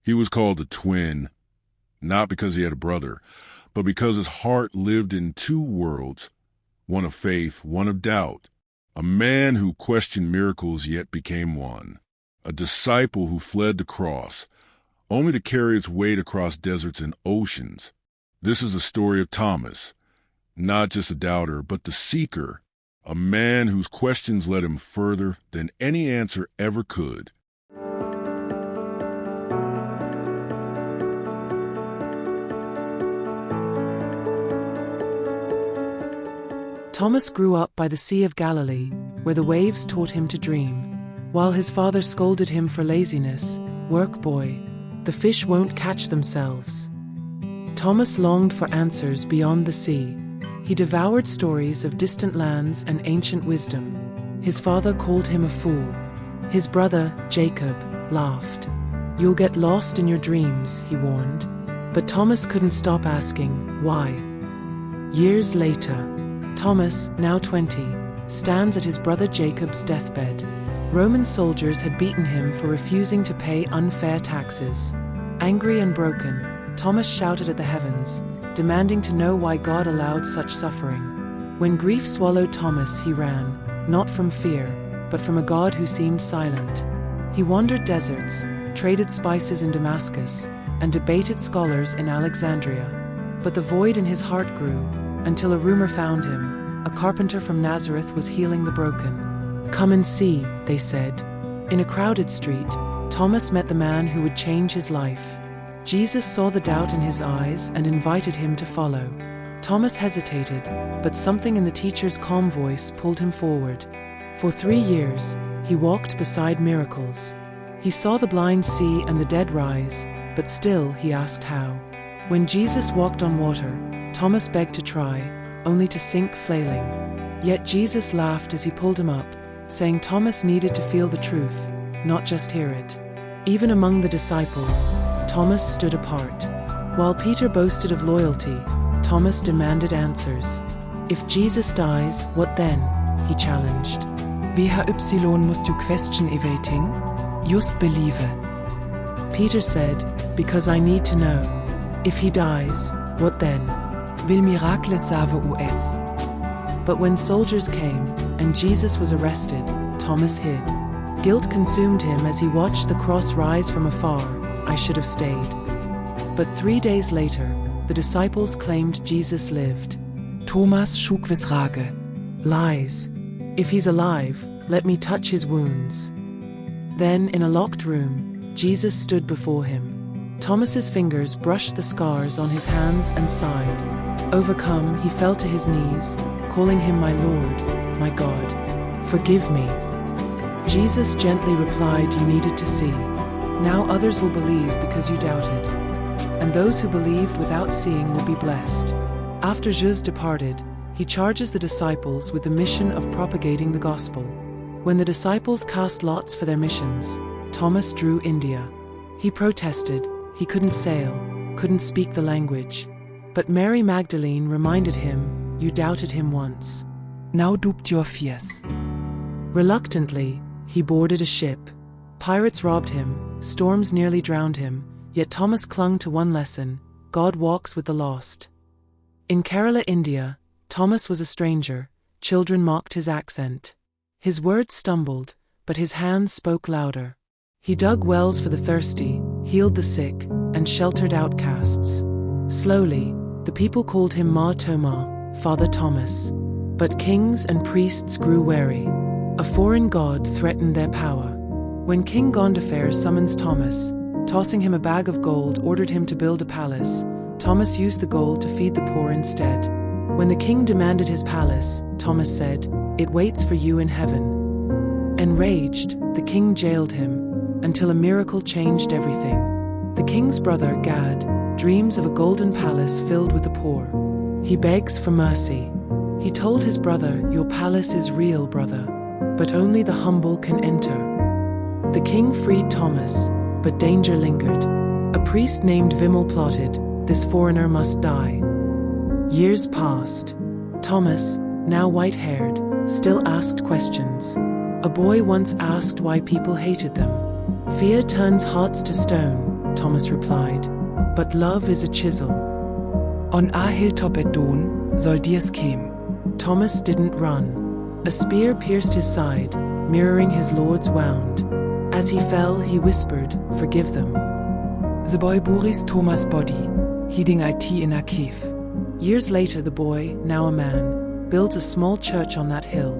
He was called the twin, not because he had a brother, but because his heart lived in two worlds, one of faith, one of doubt. A man who questioned miracles yet became one. A disciple who fled the cross, only to carry its weight across deserts and oceans. This is the story of Thomas, not just a doubter, but the seeker, a man whose questions led him further than any answer ever could. Thomas grew up by the Sea of Galilee, where the waves taught him to dream. While his father scolded him for laziness, "Work, boy, the fish won't catch themselves." Thomas longed for answers beyond the sea. He devoured stories of distant lands and ancient wisdom. His father called him a fool. His brother, Jacob, laughed. "You'll get lost in your dreams," he warned. But Thomas couldn't stop asking, why? Years later, Thomas, now 20, stands at his brother Jacob's deathbed. Roman soldiers had beaten him for refusing to pay unfair taxes. Angry and broken, Thomas shouted at the heavens, demanding to know why God allowed such suffering. When grief swallowed Thomas, he ran, not from fear, but from a God who seemed silent. He wandered deserts, traded spices in Damascus, and debated scholars in Alexandria. But the void in his heart grew, until a rumor found him. A carpenter from Nazareth was healing the broken. "Come and see," they said. In a crowded street, Thomas met the man who would change his life. Jesus saw the doubt in his eyes and invited him to follow. Thomas hesitated, but something in the teacher's calm voice pulled him forward. For 3 years, he walked beside miracles. He saw the blind see and the dead rise, but still he asked how. When Jesus walked on water, Thomas begged to try, only to sink flailing. Yet Jesus laughed as he pulled him up, saying Thomas needed to feel the truth, not just hear it. Even among the disciples, Thomas stood apart. While Peter boasted of loyalty, Thomas demanded answers. If Jesus dies, what then? He challenged. "Why must you question everything? Just believe." Peter said, "Because I need to know. If he dies, what then? Will miracle save us?" But when soldiers came, and Jesus was arrested, Thomas hid. Guilt consumed him as he watched the cross rise from afar. "I should have stayed." But 3 days later, the disciples claimed Jesus lived. Thomas schlug Frage. Lies. If he's alive, let me touch his wounds. Then, in a locked room, Jesus stood before him. Thomas's fingers brushed the scars on his hands and side. Overcome, he fell to his knees, calling him my Lord, my God. "Forgive me." Jesus gently replied, "You needed to see. Now others will believe because you doubted. And those who believed without seeing will be blessed." After Jesus departed, he charges the disciples with the mission of propagating the gospel. When the disciples cast lots for their missions, Thomas drew India. He protested. He couldn't sail, couldn't speak the language. But Mary Magdalene reminded him, "You doubted him once. Now doubt your fears." Reluctantly, he boarded a ship. Pirates robbed him, storms nearly drowned him, yet Thomas clung to one lesson: God walks with the lost. In Kerala, India, Thomas was a stranger. Children mocked his accent. His words stumbled, but his hands spoke louder. He dug wells for the thirsty, healed the sick, and sheltered outcasts. Slowly, the people called him Ma Thoma, Father Thomas. But kings and priests grew wary. A foreign god threatened their power. When King Gondophares summons Thomas, tossing him a bag of gold, ordered him to build a palace, Thomas used the gold to feed the poor instead. When the king demanded his palace, Thomas said, "It waits for you in heaven." Enraged, the king jailed him, until a miracle changed everything. The king's brother, Gad, dreams of a golden palace filled with the poor. He begs for mercy. He told his brother, "Your palace is real, brother, but only the humble can enter." The king freed Thomas, but danger lingered. A priest named Vimal plotted, "This foreigner must die." Years passed. Thomas, now white-haired, still asked questions. A boy once asked why people hated them. Fear turns hearts to stone, Thomas replied, but love is a chisel. On ahiltopet don, soll dir's kem. Thomas didn't run. A spear pierced his side, mirroring his Lord's wound. As he fell, he whispered, forgive them. The boy buries Thomas' body, hiding it in a cave. Years later, the boy, now a man, builds a small church on that hill.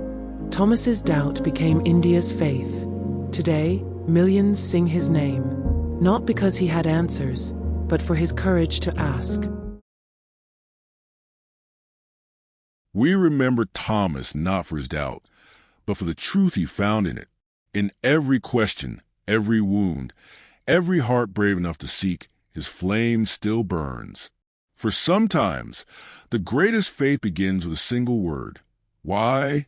Thomas's doubt became India's faith. Today, millions sing his name, not because he had answers, but for his courage to ask. We remember Thomas not for his doubt, but for the truth he found in it. In every question, every wound, every heart brave enough to seek, his flame still burns. For sometimes, the greatest faith begins with a single word. Why?